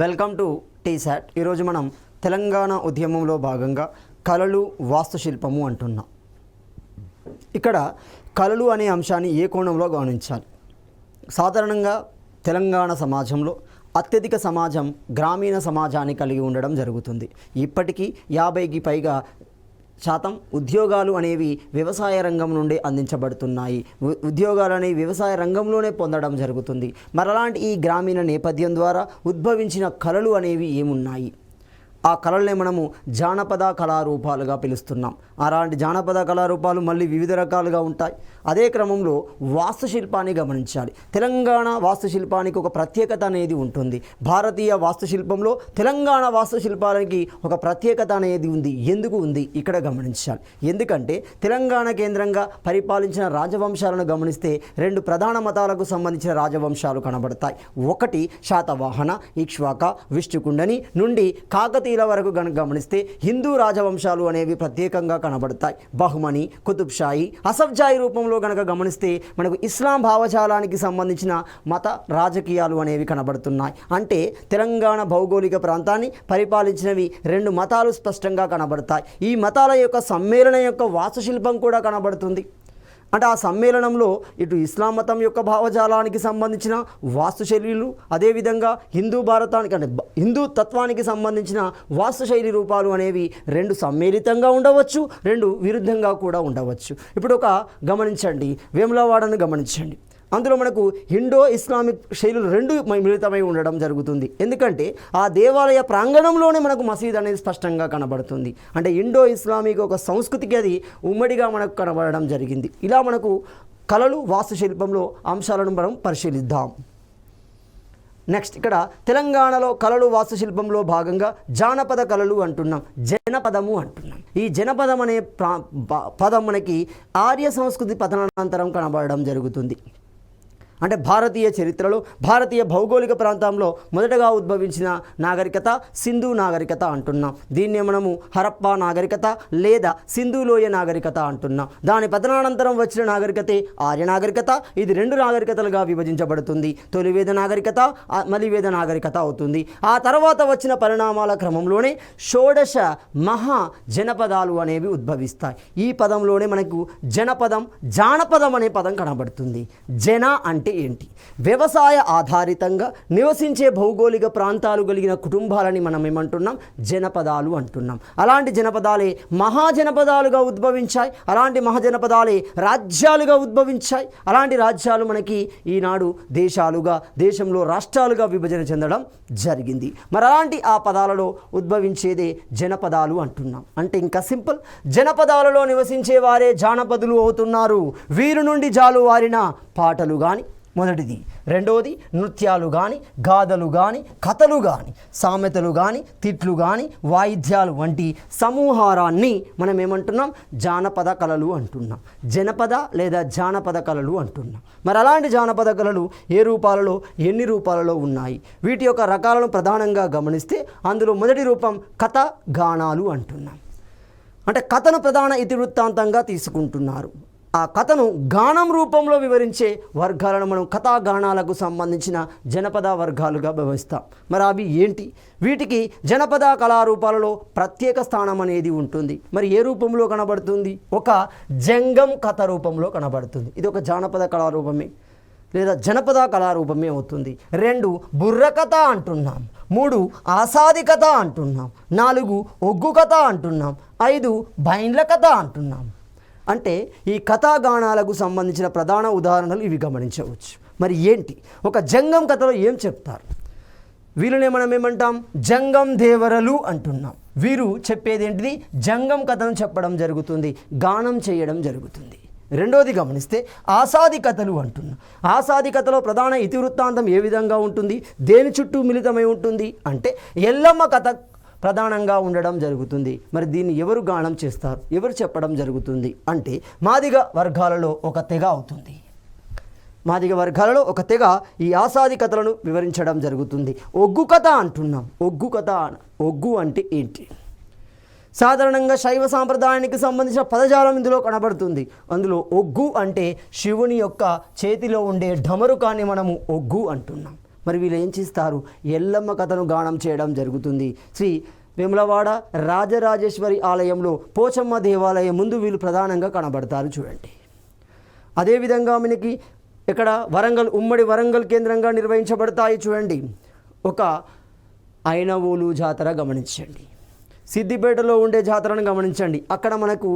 Welcome to T-SAT. ఈరోజు మనం తెలంగాణ ఉద్యమంలో భాగంగా కళలు వాస్తుశిల్పము అంటున్నాం. ఇక్కడ కళలు అనే అంశాన్ని ఏ కోణంలో గమనించాలి? సాధారణంగా తెలంగాణ సమాజంలో అత్యధిక సమాజం గ్రామీణ సమాజాన్ని కలిగి ఉండడం జరుగుతుంది. ఇప్పటికీ 50కి పైగా శాతం ఉద్యోగాలు అనేవి వ్యవసాయ రంగం నుండి అందించబడుతున్నాయి. ఉద్యోగాలు అనేవి వ్యవసాయ రంగంలోనే పొందడం జరుగుతుంది. మరలాంటి ఈ గ్రామీణ నేపథ్యం ద్వారా ఉద్భవించిన కళలు అనేవి ఏమున్నాయి? ఆ కళలనే మనము జానపద కళారూపాలుగా పిలుస్తున్నాం. అలాంటి జానపద కళారూపాలు మళ్ళీ వివిధ రకాలుగా ఉంటాయి. అదే క్రమంలో వాస్తుశిల్పాన్ని గమనించాలి. తెలంగాణ వాస్తుశిల్పానికి ఒక ప్రత్యేకత అనేది ఉంటుంది. భారతీయ వాస్తుశిల్పంలో తెలంగాణ వాస్తుశిల్పానికి ఒక ప్రత్యేకత అనేది ఉంది. ఎందుకు ఉంది ఇక్కడ గమనించాలి. ఎందుకంటే తెలంగాణ కేంద్రంగా పరిపాలించిన రాజవంశాలను గమనిస్తే 2 ప్రధాన మతాలకు సంబంధించిన రాజవంశాలు కనబడతాయి. ఒకటి శాతవాహన, ఇక్ష్వాక, విష్ణుకుండని నుండి కాకతీయుల వరకు గమనిస్తే హిందూ రాజవంశాలు అనేవి ప్రత్యేకంగా కనబడతాయి. బహుమని, కుతుబ్షాహి, అసఫ్జాహి రూపంలో కనుక గమనిస్తే మనకు ఇస్లాం భావజాలానికి సంబంధించిన మత రాజకీయాలు అనేవి కనబడుతున్నాయి. అంటే తెలంగాణ భౌగోళిక ప్రాంతాన్ని పరిపాలించినవి 2 మతాలు స్పష్టంగా కనబడతాయి. ఈ మతాల యొక్క సమ్మేళనం యొక్క వాస్తుశిల్పం కూడా కనబడుతుంది. అంటే ఆ సమ్మేళనంలో ఇటు ఇస్లాం మతం యొక్క భావజాలానికి సంబంధించిన వాస్తుశైలిలు, అదేవిధంగా హిందూ భారతానికి అంటే హిందూ తత్వానికి సంబంధించిన వాస్తుశైలి రూపాలు అనేవి 2 సమ్మేళితంగా ఉండవచ్చు, 2 విరుద్ధంగా కూడా ఉండవచ్చు. ఇప్పుడు గమనించండి, వేములవాడను గమనించండి. అందులో మనకు ఇండో ఇస్లామిక్ శైలులు 2 మిళితమై ఉండడం జరుగుతుంది. ఎందుకంటే ఆ దేవాలయ ప్రాంగణంలోనే మనకు మసీద్ అనేది స్పష్టంగా కనబడుతుంది. అంటే ఇండో ఇస్లామిక్ ఒక సంస్కృతికి అది ఉమ్మడిగా మనకు కనబడడం జరిగింది. ఇలా మనకు కళలు వాస్తుశిల్పంలో అంశాలను మనం పరిశీలిద్దాం. నెక్స్ట్ ఇక్కడ తెలంగాణలో కళలు వాస్తుశిల్పంలో భాగంగా జానపద కళలు అంటున్నాం, జనపదము అంటున్నాం. ఈ జనపదం అనే పదం మనకి ఆర్య సంస్కృతి పతనానంతరం కనబడడం జరుగుతుంది. అంటే భారతీయ చరిత్రలో భారతీయ భౌగోళిక ప్రాంతంలో మొదటగా ఉద్భవించిన నాగరికత సింధు నాగరికత అంటున్నాం. దీన్నే మనము హరప్పా నాగరికత లేదా సింధులోయ నాగరికత అంటున్నాం. దాని పతనానంతరం వచ్చిన నాగరికతే ఆర్య నాగరికత. ఇది 2 నాగరికతలుగా విభజించబడుతుంది. తొలివేద నాగరికత, మలివేద నాగరికత అవుతుంది. ఆ తర్వాత వచ్చిన పరిణామాల క్రమంలోనే షోడశ మహా జనపదాలు అనేవి ఉద్భవిస్తాయి. ఈ పదంలోనే మనకు జనపదం, జానపదం అనే పదం కనబడుతుంది. జన అంటే ఏంటి? వ్యవసాయ ఆధారితంగా నివసించే భౌగోళిక ప్రాంతాలు కలిగిన కుటుంబాలని మనం ఏమంటున్నాం? జనపదాలు అంటున్నాం. అలాంటి జనపదాలే మహాజనపదాలుగా ఉద్భవించాయి. అలాంటి మహాజనపదాలే రాజ్యాలుగా ఉద్భవించాయి. అలాంటి రాజ్యాలు మనకి ఈనాడు దేశాలుగా, దేశంలో రాష్ట్రాలుగా విభజన చెందడం జరిగింది. మరి అలాంటి ఆ పదాలలో ఉద్భవించేదే జనపదాలు అంటున్నాం. అంటే ఇంకా సింపుల్, జనపదాలలో నివసించే వారే జానపదులు అవుతున్నారు. వీరి నుండి జాలువారిన పాటలు కానీ మొదటిది. రెండవది నృత్యాలు కానీ, గాథలు కానీ, కథలు కానీ, సామెతలు కానీ, తిట్లు కానీ, వాయిద్యాలు వంటి సమూహారాన్ని మనం ఏమంటున్నాం? జానపద కళలు అంటున్నాం. జనపద లేదా జానపద కళలు అంటున్నాం. మరి అలాంటి జానపద కళలు ఏ రూపాలలో, ఎన్ని రూపాలలో ఉన్నాయి? వీటి యొక్క రకాలను ప్రధానంగా గమనిస్తే అందులో మొదటి రూపం కథ గానాలు అంటున్నాం. అంటే కథను ప్రధాన ఇతివృత్తాంతంగా తీసుకుంటున్నారు. ఆ కథను గానం రూపంలో వివరించే వర్గాలను మనం కథాగానాలకు సంబంధించిన జనపద వర్గాలుగా భావిస్తాం. మరి అవి ఏంటి? వీటికి జనపద కళారూపాలలో ప్రత్యేక స్థానం అనేది ఉంటుంది. మరి ఏ రూపంలో కనబడుతుంది? ఒక జంగం కథ రూపంలో కనబడుతుంది. ఇది ఒక జానపద కళారూపమే లేదా జనపద కళారూపమే అవుతుంది. 2 బుర్రకథ అంటున్నాం. 3 ఆసాది కథ అంటున్నాం. 4 ఒగ్గు కథ అంటున్నాం. 5 బైండ్ల కథ అంటున్నాం. అంటే ఈ కథాగానాలకు సంబంధించిన ప్రధాన ఉదాహరణలు ఇవి గమనించవచ్చు. మరి ఏంటి? ఒక జంగం కథలో ఏం చెప్తారు? వీళ్ళనే మనం ఏమంటాం? జంగం దేవరలు అంటున్నాం. వీరు చెప్పేది ఏంటిది? జంగం కథను చెప్పడం జరుగుతుంది, గానం చేయడం జరుగుతుంది. రెండోది గమనిస్తే ఆసాది కథలు అంటున్నాం. ఆసాది కథలో ప్రధాన ఇతివృత్తాంతం ఏ విధంగా ఉంటుంది? దేని చుట్టూ మిళితమై ఉంటుంది అంటే ఎల్లమ్మ కథ ప్రధానంగా ఉండడం జరుగుతుంది. మరి దీన్ని ఎవరు గానం చేస్తారు, ఎవరు చెప్పడం జరుగుతుంది అంటే మాదిగ వర్గాలలో ఒక తెగ అవుతుంది. మాదిగ వర్గాలలో ఒక తెగ ఈ ఆసాది కథలను వివరించడం జరుగుతుంది. ఒగ్గు కథ అంటున్నాం. ఒగ్గు కథ, ఒగ్గు అంటే ఏంటి? సాధారణంగా శైవ సాంప్రదాయానికి సంబంధించిన పదజాలం ఇందులో కనబడుతుంది. అందులో ఒగ్గు అంటే శివుని యొక్క చేతిలో ఉండే ఢమరుకాన్ని మనము ఒగ్గు అంటున్నాం. మరి వీళ్ళు ఏం చేస్తారు? ఎల్లమ్మ కథను గానం చేయడం జరుగుతుంది. శ్రీ వేములవాడ రాజరాజేశ్వరి ఆలయంలో పోచమ్మ దేవాలయం ముందు వీళ్ళు ప్రధానంగా కనబడతారు చూడండి. అదేవిధంగా మనకి ఇక్కడ వరంగల్, ఉమ్మడి వరంగల్ కేంద్రంగా నిర్వహించబడతాయి చూడండి. ఒక ఐనవోలు జాతర గమనించండి, సిద్దిపేటలో ఉండే జాతరను గమనించండి. అక్కడ మనకు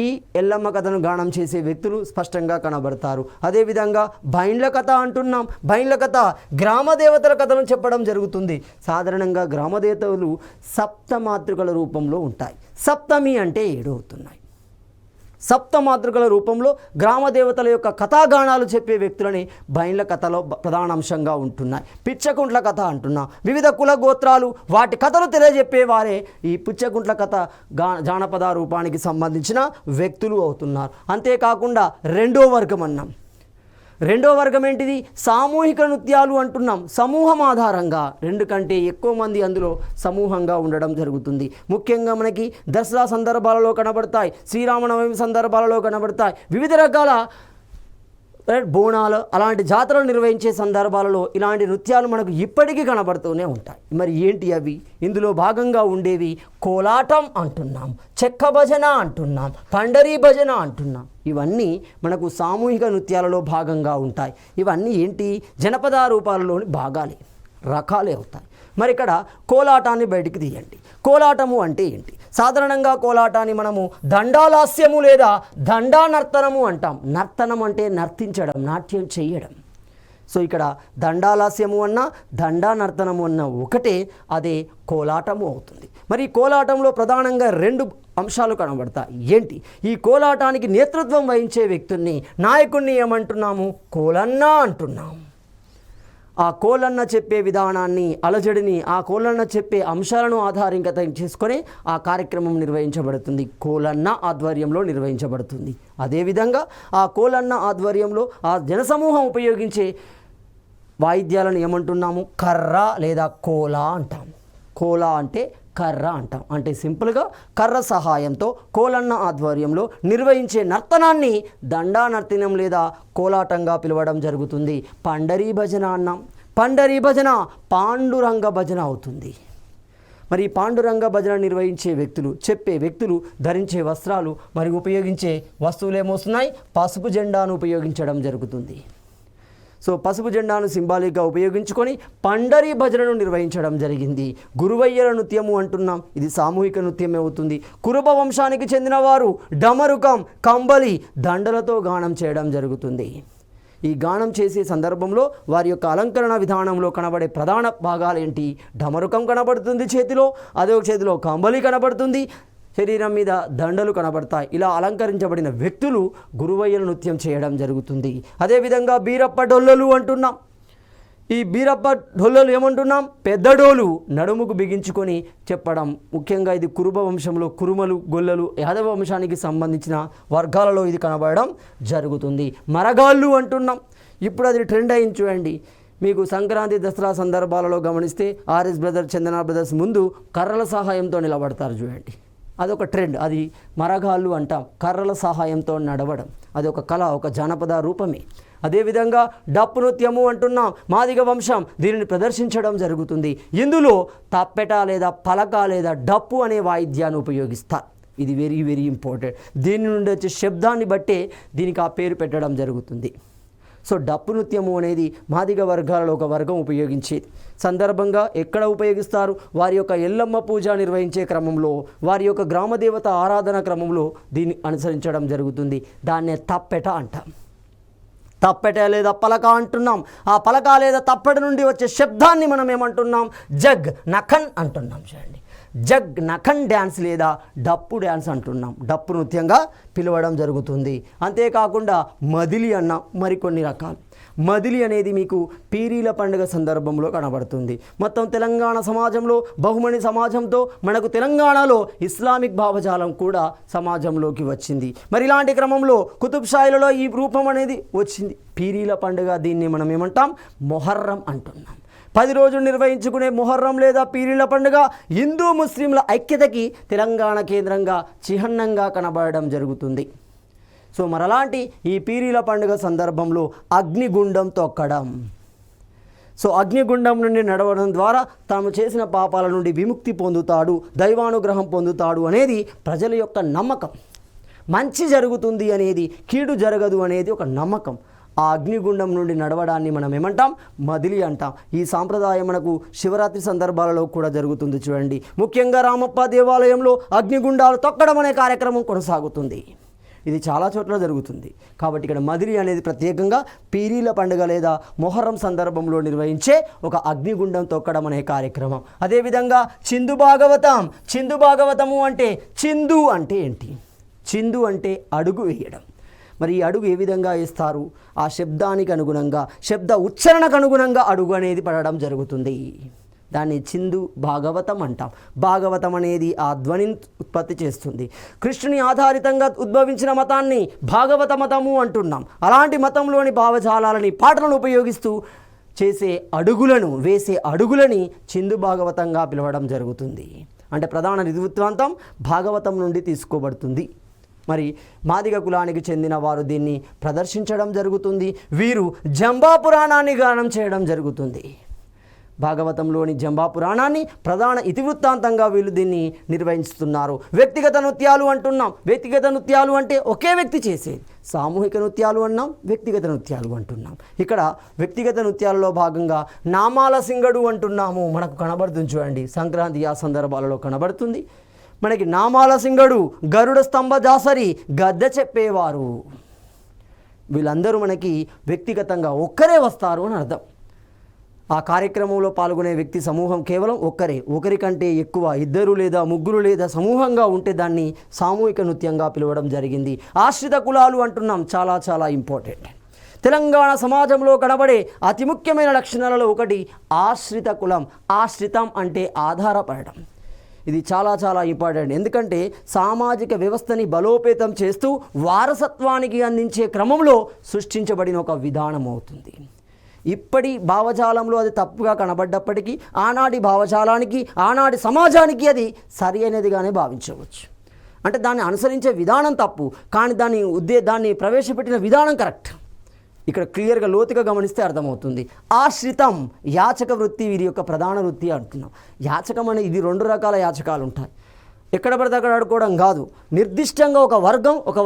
ఈ ఎల్లమ్మ కథను గానం చేసే వ్యక్తులు స్పష్టంగా కనబడతారు. అదేవిధంగా బైండ్ల కథ అంటున్నాం. బైండ్ల కథ గ్రామ దేవతల కథను చెప్పడం జరుగుతుంది. సాధారణంగా గ్రామ దేవతలు సప్తమాతృకల రూపంలో ఉంటాయి. సప్తమి అంటే 7 అవుతున్నాయి. సప్తమాతృకల రూపంలో గ్రామ దేవతల యొక్క కథాగానాలు చెప్పే వ్యక్తులని బైండ్ల కథలో ప్రధాన అంశంగా ఉంటున్నాయి. పిచ్చకుంట్ల కథ అంటున్నాం. వివిధ కుల గోత్రాలు వాటి కథలు తెలియజెప్పేవారే ఈ పిచ్చకుంట్ల కథ జానపద రూపానికి సంబంధించిన వ్యక్తులు అవుతున్నారు. అంతేకాకుండా రెండో వర్గం అన్నాం. రెండో వర్గం ఏంటిది? సామూహిక నృత్యాలు అంటున్నాం. సమూహం ఆధారంగా 2 కంటే ఎక్కువ మంది అందులో సమూహంగా ఉండడం జరుగుతుంది. ముఖ్యంగా మనకి దసరా సందర్భాలలో కనబడతాయి, శ్రీరామనవమి సందర్భాలలో కనబడతాయి, వివిధ రకాల బోనాలు అలాంటి జాతరలు నిర్వహించే సందర్భాలలో ఇలాంటి నృత్యాలు మనకు ఇప్పటికీ కనబడుతూనే ఉంటాయి. మరి ఏంటి అవి? ఇందులో భాగంగా ఉండేవి కోలాటం అంటున్నాం, చెక్క భజన అంటున్నాం, పండరీ భజన అంటున్నాం. ఇవన్నీ మనకు సామూహిక నృత్యాలలో భాగంగా ఉంటాయి. ఇవన్నీ ఏంటి? జనపద రూపాలలోని భాగాలే, రకాలే అవుతాయి. మరి ఇక్కడ కోలాటాన్ని బయటికి తీయండి. కోలాటము అంటే ఏంటి? సాధారణంగా కోలాటాన్ని మనము దండాలాస్యము లేదా దండా నర్తనము అంటాం. నర్తనం అంటే నర్తించడం, నాట్యం చేయడం. సో ఇక్కడ దండాలాస్యము అన్న దండా నర్తనము అన్న ఒకటే, అదే కోలాటము అవుతుంది. మరి ఈ కోలాటంలో ప్రధానంగా 2 అంశాలు కనబడతాయి. ఏంటి? ఈ కోలాటానికి నేతృత్వం వహించే వ్యక్తుల్ని, నాయకుడిని ఏమంటున్నాము? కోలన్న అంటున్నాము. ఆ కోలన్న చెప్పే విధానాన్ని, అలజడిని, ఆ కోలన్న చెప్పే అంశాలను ఆధారంగా చేసుకొని ఆ కార్యక్రమం నిర్వహించబడుతుంది. కోలన్న ఆధ్వర్యంలో నిర్వహించబడుతుంది. అదేవిధంగా ఆ కోలన్న ఆధ్వర్యంలో ఆ జనసమూహం ఉపయోగించే వాయిద్యాలను ఏమంటున్నాము? కర్ర లేదా కోల అంటాం. కోల అంటే కర్ర అంటాం. అంటే సింపుల్గా కర్ర సహాయంతో కోలన్న ఆధ్వర్యంలో నిర్వహించే నర్తనాన్ని దండా నర్తనం లేదా కోలాటంగా పిలవడం జరుగుతుంది. పండరీ భజన అన్నాం. పండరీ భజన పాండురంగ భజన అవుతుంది. మరి పాండురంగ భజన నిర్వహించే వ్యక్తులు, చెప్పే వ్యక్తులు ధరించే వస్త్రాలు, మరి ఉపయోగించే వస్తువులు ఏమొస్తున్నాయి? పసుపు జెండాను ఉపయోగించడం జరుగుతుంది. సో పసుపు జెండాను సింబాలిక్గా ఉపయోగించుకొని పండరీ భజనను నిర్వహించడం జరిగింది. గురువయ్యల నృత్యము అంటున్నాం. ఇది సామూహిక నృత్యమే అవుతుంది. కురుబ వంశానికి చెందినవారు డమరుకం, కంబలి, దండలతో గానం చేయడం జరుగుతుంది. ఈ గానం చేసే సందర్భంలో వారి యొక్క అలంకరణ విధానంలో కనబడే ప్రధాన భాగాలు ఏంటి? డమరుకం కనబడుతుంది చేతిలో, అదే ఒక చేతిలో కంబలి కనబడుతుంది, శరీరం మీద దండలు కనబడతాయి. ఇలా అలంకరించబడిన వ్యక్తులు గురువయ్యల నృత్యం చేయడం జరుగుతుంది. అదేవిధంగా బీరప్ప డొల్లలు అంటున్నాం. ఈ బీరప్ప డొల్లలు ఏమంటున్నాం? పెద్ద డోలు నడుముకు బిగించుకొని చెప్పడం. ముఖ్యంగా ఇది కురుబ వంశంలో కురుమలు, గొల్లలు, యాదవ వంశానికి సంబంధించిన వర్గాలలో ఇది కనబడడం జరుగుతుంది. మరగాళ్ళు అంటున్నాం. ఇప్పుడు అది ట్రెండ్ అయింది చూడండి. మీకు సంక్రాంతి, దసరా సందర్భాలలో గమనిస్తే ఆర్ఎస్ బ్రదర్స్, చందన బ్రదర్స్ ముందు కర్రల సహాయంతో నిలబడతారు చూడండి. అదొక ట్రెండ్. అది మరగాళ్ళు అంటాం. కర్రల సహాయంతో నడవడం అది ఒక కళ, ఒక జానపద రూపమే. అదేవిధంగా డప్పు నృత్యము అంటున్నాం. మాదిగ వంశం దీనిని ప్రదర్శించడం జరుగుతుంది. ఇందులో తప్పెట లేదా పలక లేదా డప్పు అనే వాయిద్యాన్ని ఉపయోగిస్తారు. ఇది వెరీ వెరీ ఇంపార్టెంట్. దీని నుండి వచ్చే శబ్దాన్ని బట్టే దీనికి ఆ పేరు పెట్టడం జరుగుతుంది. సో డప్పు నృత్యము అనేది మాదిగ వర్గాలలో ఒక వర్గం ఉపయోగించేది. సందర్భంగా ఎక్కడ ఉపయోగిస్తారు? వారి యొక్క ఎల్లమ్మ పూజ నిర్వహించే క్రమంలో, వారి యొక్క గ్రామదేవత ఆరాధన క్రమంలో దీన్ని అనుసరించడం జరుగుతుంది. దాన్నే తప్పెట అంటాం. తప్పెట లేదా పలక అంటున్నాం. ఆ పలక లేదా తప్పెట నుండి వచ్చే శబ్దాన్ని మనం ఏమంటున్నాం? జగ్ నఖన్ అంటున్నాం. చూడండి, జగ్ నఖన్ డ్యాన్స్ లేదా డప్పు డ్యాన్స్ అంటున్నాం. డప్పు నృత్యంగా పిలవడం జరుగుతుంది. అంతేకాకుండా మదిలి అన్న మరికొన్ని రకాలు. మదిలి అనేది మీకు పీరీల పండుగ సందర్భంలో కనబడుతుంది. మొత్తం తెలంగాణ సమాజంలో బహుమని సమాజంతో మనకు తెలంగాణలో ఇస్లామిక్ భావజాలం కూడా సమాజంలోకి వచ్చింది. మరి ఇలాంటి క్రమంలో కుతుబ్ షాయిలలో ఈ రూపం అనేది వచ్చింది. పీరీల పండుగ, దీన్ని మనం ఏమంటాం? మొహర్రం అంటున్నాం. 10 రోజులు నిర్వహించుకునే మొహర్రం లేదా పీరీల పండుగ హిందూ ముస్లింల ఐక్యతకి తెలంగాణ కేంద్రంగా చిహ్నంగా కనబడడం జరుగుతుంది. సో మరలాంటి ఈ పీరీల పండుగ సందర్భంలో అగ్నిగుండం తొక్కడం. సో అగ్నిగుండం నుండి నడవడం ద్వారా తాము చేసిన పాపాల నుండి విముక్తి పొందుతాడు, దైవానుగ్రహం పొందుతాడు అనేది ప్రజల యొక్క నమ్మకం. మంచి జరుగుతుంది అనేది, కీడు జరగదు అనేది ఒక నమ్మకం. ఆ అగ్నిగుండం నుండి నడవడాన్ని మనం ఏమంటాం? మదిలి అంటాం. ఈ సాంప్రదాయం మనకు శివరాత్రి సందర్భాలలో కూడా జరుగుతుంది చూడండి. ముఖ్యంగా రామప్ప దేవాలయంలో అగ్నిగుండాలు తొక్కడం అనే కార్యక్రమం కొనసాగుతుంది. ఇది చాలా చోట్ల జరుగుతుంది. కాబట్టి ఇక్కడ మదిలి అనేది ప్రత్యేకంగా పీరీల పండుగ లేదా మొహర్రం సందర్భంలో నిర్వహించే ఒక అగ్నిగుండం తొక్కడం అనే కార్యక్రమం. అదేవిధంగా చిందు భాగవతం. చిందు భాగవతము అంటే, చిందు అంటే ఏంటి? చిందు అంటే అడుగు వేయడం. మరి ఈ అడుగు ఏ విధంగా వేస్తారు? ఆ శబ్దానికి అనుగుణంగా, శబ్ద ఉచ్చారణకు అనుగుణంగా అడుగు అనేది పడడం జరుగుతుంది. దాన్ని చిందు భాగవతం అంటాం. భాగవతం అనేది ఆ ధ్వనిని ఉత్పత్తి చేస్తుంది. కృష్ణుని ఆధారితంగా ఉద్భవించిన మతాన్ని భాగవత మతము అంటున్నాం. అలాంటి మతంలోని భావజాలాలని, పాటలను ఉపయోగిస్తూ చేసే అడుగులను, వేసే అడుగులని చిందు భాగవతంగా పిలవడం జరుగుతుంది. అంటే ప్రధాన ఇతివృత్తాంతం భాగవతం నుండి తీసుకోబడుతుంది. మరి మాదిగ కులానికి చెందిన వారు దీన్ని ప్రదర్శించడం జరుగుతుంది. వీరు జంబా పురాణాన్ని గానం చేయడం జరుగుతుంది. భాగవతంలోని జంబా పురాణాన్ని ప్రధాన ఇతివృత్తాంతంగా వీళ్ళు దీన్ని నిర్వహిస్తున్నారు. వ్యక్తిగత నృత్యాలు అంటున్నాం. వ్యక్తిగత నృత్యాలు అంటే ఒకే వ్యక్తి చేసేది. సామూహిక నృత్యాలు అన్నాం, వ్యక్తిగత నృత్యాలు అంటున్నాం. ఇక్కడ వ్యక్తిగత నృత్యాలలో భాగంగా నామాల సింగడు అంటున్నాము. మనకు కనబడుతుంది చూడండి, సంక్రాంతి ఆ సందర్భాలలో కనబడుతుంది మనకి. నామాల సింగడు, గరుడ స్తంభ దాసరి, గద్దె చెప్పేవారు, వీళ్ళందరూ మనకి వ్యక్తిగతంగా ఒక్కరే వస్తారు అని అర్థం. ఆ కార్యక్రమంలో పాల్గొనే వ్యక్తి సమూహం కేవలం ఒక్కరే. ఒకరికంటే ఎక్కువ, ఇద్దరు లేదా ముగ్గురు లేదా సమూహంగా ఉంటే దాన్ని సామూహిక నృత్యంగా పిలవడం జరిగింది. ఆశ్రిత కులాలు అంటున్నాం. చాలా చాలా ఇంపార్టెంట్. తెలంగాణ సమాజంలో కనబడే అతి ముఖ్యమైన లక్షణాలలో ఒకటి ఆశ్రిత కులం. ఆశ్రితం అంటే ఆధారపడడం. ఇది చాలా చాలా ఇంపార్టెంట్. ఎందుకంటే సామాజిక వ్యవస్థని బలోపేతం చేస్తూ వారసత్వానికి అందించే క్రమంలో సృష్టించబడిన ఒక విధానం అవుతుంది. ఇప్పటి భావజాలంలో అది తప్పుగా కనబడ్డప్పటికీ ఆనాటి భావజాలానికి, ఆనాటి సమాజానికి అది సరి అనేదిగానే భావించవచ్చు. అంటే దాన్ని అనుసరించే విధానం తప్పు, కానీ దాన్ని ప్రవేశపెట్టిన విధానం కరెక్ట్. ఇక్కడ క్లియర్గా లోతుగా గమనిస్తే అర్థమవుతుంది. ఆశ్రితం యాచక వృత్తి వీరి యొక్క ప్రధాన వృత్తి అంటున్నాం. యాచకం అనేది ఇది 2 రకాల యాచకాలు ఉంటాయి. ఎక్కడ పడితే అక్కడ ఆడుకోవడం కాదు. నిర్దిష్టంగా ఒక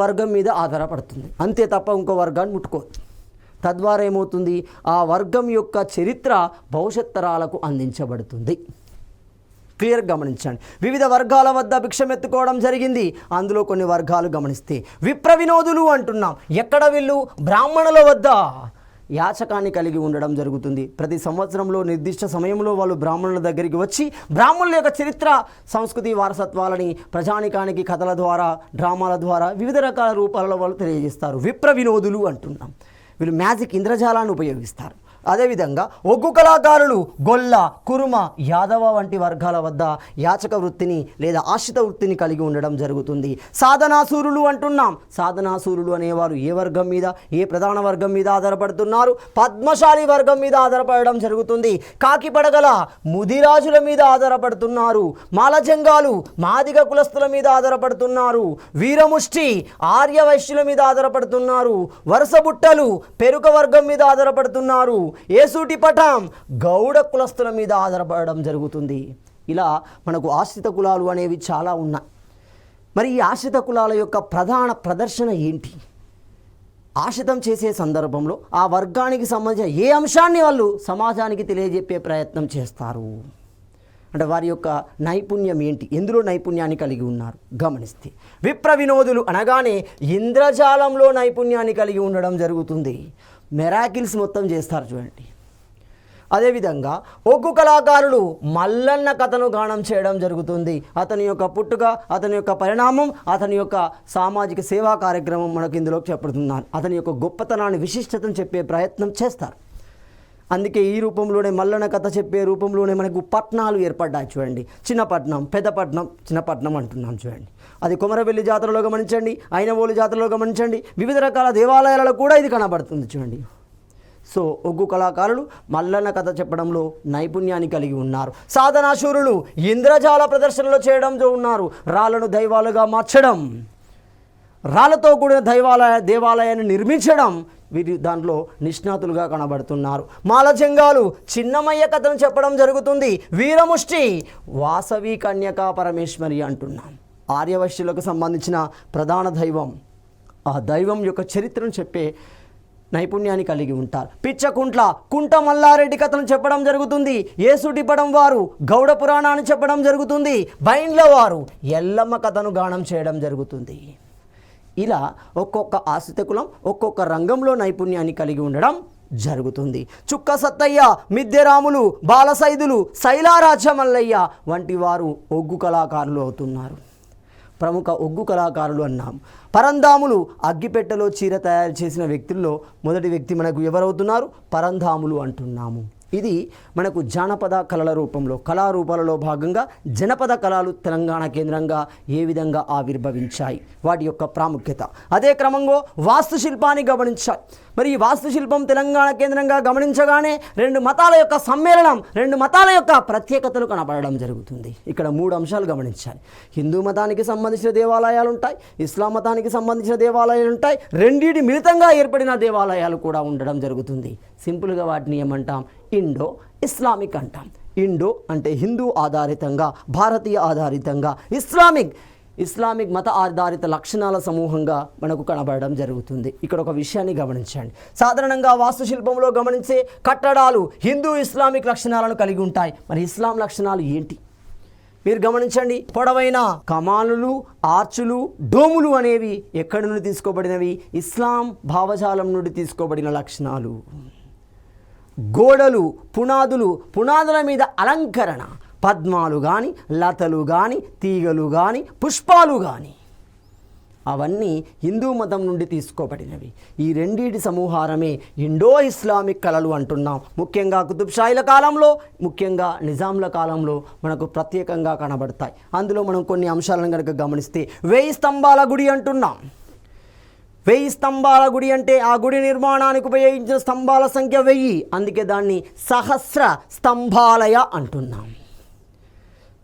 వర్గం మీద ఆధారపడుతుంది అంతే తప్ప ఇంకో వర్గాన్ని ముట్టుకోదు. తద్వారా ఏమవుతుంది? ఆ వర్గం యొక్క చరిత్ర భవిష్యత్ తరాలకు అందించబడుతుంది. క్లియర్ గమనించండి. వివిధ వర్గాల వద్ద భిక్షమెత్తుకోవడం జరిగింది. అందులో కొన్ని వర్గాలు గమనిస్తే విప్ర వినోదులు అంటున్నాం. ఎక్కడ వీళ్ళు? బ్రాహ్మణుల వద్ద యాచకాన్ని కలిగి ఉండడం జరుగుతుంది. ప్రతి సంవత్సరంలో నిర్దిష్ట సమయంలో వాళ్ళు బ్రాహ్మణుల దగ్గరికి వచ్చి బ్రాహ్మణుల యొక్క చరిత్ర, సంస్కృతి, వారసత్వాలని ప్రజానికానికి కథల ద్వారా, డ్రామాల ద్వారా వివిధ రకాల రూపాలలో వాళ్ళు తెలియజేస్తారు. విప్ర వినోదులు అంటున్నాం. వీళ్ళు మ్యాజిక్, ఇంద్రజాలాన్ని ఉపయోగిస్తారు. అదేవిధంగా ఒగ్గు కళాకారులు గొల్ల, కురుమ, యాదవ వంటి వర్గాల వద్ద యాచక వృత్తిని లేదా ఆశ్రిత వృత్తిని కలిగి ఉండడం జరుగుతుంది. సాధనాసూరులు అంటున్నాం. సాధనాసూరులు అనేవారు ఏ వర్గం మీద, ఏ ప్రధాన వర్గం మీద ఆధారపడుతున్నారు? పద్మశాలి వర్గం మీద ఆధారపడడం జరుగుతుంది. కాకి పడగల ముదిరాజుల మీద ఆధారపడుతున్నారు. మాలజంగాలు మాదిగ కులస్తుల మీద ఆధారపడుతున్నారు. వీరముష్టి ఆర్య వైశ్యుల మీద ఆధారపడుతున్నారు. వరుసబుట్టలు పెరుక వర్గం మీద ఆధారపడుతున్నారు. ఏసూటి పటం గౌడ కులస్తుల మీద ఆధారపడడం జరుగుతుంది. ఇలా మనకు ఆశ్రిత కులాలు అనేవి చాలా ఉన్నాయి. మరి ఈ ఆశ్రిత కులాల యొక్క ప్రధాన ప్రదర్శన ఏంటి? ఆశ్రితం చేసే సందర్భంలో ఆ వర్గానికి సంబంధించిన ఏ అంశాన్ని వాళ్ళు సమాజానికి తెలియజెప్పే ప్రయత్నం చేస్తారు అంటే వారి యొక్క నైపుణ్యం ఏంటి, ఎందులో నైపుణ్యాన్ని కలిగి ఉన్నారు గమనిస్తే. విప్ర వినోదులు అనగానే ఇంద్రజాలంలో నైపుణ్యాన్ని కలిగి ఉండడం జరుగుతుంది. మెరాకిల్స్ మొత్తం చేస్తారు చూడండి. అదేవిధంగా ఒగ్గు కళాకారులు మల్లన్న కథను గానం చేయడం జరుగుతుంది. అతని యొక్క పుట్టుక, అతని యొక్క పరిణామం, అతని యొక్క సామాజిక సేవా కార్యక్రమం మనకు ఇందులో చెప్పబడుతున్నారు. అతని యొక్క గొప్పతనాన్ని, విశిష్టతను చెప్పే ప్రయత్నం చేస్తారు. అందుకే ఈ రూపంలోనే మల్లన్న కథ చెప్పే రూపంలోనే మనకు పట్నాలు ఏర్పడ్డాయి చూడండి. చిన్నపట్నం, పెద్దపట్నం, చిన్నపట్నం అంటున్నాం చూడండి. అది కొమరవెల్లి జాతరలో గమనించండి, ఐనవోలు జాతరలో గమనించండి, వివిధ రకాల దేవాలయాలలో కూడా ఇది కనబడుతుంది చూడండి. సో ఒగ్గు కళాకారులు మల్లన్న కథ చెప్పడంలో నైపుణ్యాన్ని కలిగి ఉన్నారు. సాధనాశూరులు ఇంద్రజాల ప్రదర్శనలో చేయడం ఉన్నారు. రాళ్లను దైవాలుగా మార్చడం, రాళ్లతో కూడిన దేవాలయాన్ని నిర్మించడం, వీరి దాంట్లో నిష్ణాతులుగా కనబడుతున్నారు. మాలజంగాలు చిన్నమయ్య కథను చెప్పడం జరుగుతుంది. వీరముష్టి వాసవి కన్యకా పరమేశ్వరి అంటున్నాం. ఆర్యవైశ్యులకు సంబంధించిన ప్రధాన దైవం, ఆ దైవం యొక్క చరిత్రను చెప్పే నైపుణ్యాన్ని కలిగి ఉంటారు. పిచ్చకుంట్ల కుంట మల్లారెడ్డి కథను చెప్పడం జరుగుతుంది. యేసుడిపడం వారు గౌడ పురాణాన్ని చెప్పడం జరుగుతుంది. బైండ్ల వారు ఎల్లమ్మ కథను గానం చేయడం జరుగుతుంది. ఇలా ఒక్కొక్క ఆశ్రిత కులం ఒక్కొక్క రంగంలో నైపుణ్యాన్ని కలిగి ఉండడం జరుగుతుంది. చుక్క సత్తయ్య, మిద్దెరాములు, బాలసైదులు, శైలారాజ్య మల్లయ్య వంటి వారు ఒగ్గు కళాకారులు అవుతున్నారు. ప్రముఖ ఒగ్గు కళాకారులు అన్నాము. పరంధాములు అగ్గిపెట్టెలో చీర తయారు చేసిన వ్యక్తుల్లో మొదటి వ్యక్తి మనకు ఎవరవుతున్నారు? పరంధాములు అంటున్నాము. ఇది మనకు జానపద కళల రూపంలో, కళారూపాలలో భాగంగా జనపద కళలు తెలంగాణ కేంద్రంగా ఏ విధంగా ఆవిర్భవించాయి, వాటి యొక్క ప్రాముఖ్యత. అదే క్రమంలో వాస్తుశిల్పాన్ని గమనించాలి. మరి ఈ వాస్తుశిల్పం తెలంగాణ కేంద్రంగా గమనించగానే రెండు మతాల యొక్క సమ్మేళనం, రెండు మతాల యొక్క ప్రత్యేకతలు కనబడడం జరుగుతుంది. ఇక్కడ 3 అంశాలు గమనించాలి. హిందూ మతానికి సంబంధించిన దేవాలయాలు ఉంటాయి, ఇస్లాం మతానికి సంబంధించిన దేవాలయాలు ఉంటాయి, రెండింటి మిళితంగా ఏర్పడిన దేవాలయాలు కూడా ఉండడం జరుగుతుంది. సింపుల్గా వాటిని ఏమంటాం? ఇండో ఇస్లామిక్ అంటాం. ఇండో అంటే హిందూ ఆధారితంగా, భారతీయ ఆధారితంగా, ఇస్లామిక్ మత ఆధారిత లక్షణాల సమూహంగా మనకు కనబడడం జరుగుతుంది. ఇక్కడ ఒక విషయాన్ని గమనించండి. సాధారణంగా వాస్తుశిల్పంలో గమనించే కట్టడాలు హిందూ ఇస్లామిక్ లక్షణాలను కలిగి ఉంటాయి. మరి ఇస్లాం లక్షణాలు ఏంటి? మీరు గమనించండి. పొడవైన కమానులు, ఆర్చులు, డోములు అనేవి ఎక్కడి నుండి తీసుకోబడినవి? ఇస్లాం భావజాలం నుండి తీసుకోబడిన లక్షణాలు. గోడలు, పునాదుల మీద అలంకరణ, పద్మాలు కానీ, లతలు కానీ, తీగలు కానీ, పుష్పాలు కానీ, అవన్నీ హిందూ మతం నుండి తీసుకోబడినవి. ఈ రెండింటి సమూహారమే ఇండో ఇస్లామిక్ కళలు అంటున్నాం. ముఖ్యంగా కుతుబ్ షాహీల కాలంలో, ముఖ్యంగా నిజాంల కాలంలో మనకు ప్రత్యేకంగా కనబడతాయి. అందులో మనం కొన్ని అంశాలను కనుక గమనిస్తే 1000 స్తంభాల గుడి అంటున్నాం. 1000 స్తంభాల గుడి అంటే ఆ గుడి నిర్మాణానికి ఉపయోగించిన స్తంభాల సంఖ్య 1000. అందుకే దాన్ని సహస్ర స్తంభాలయ అంటున్నాం.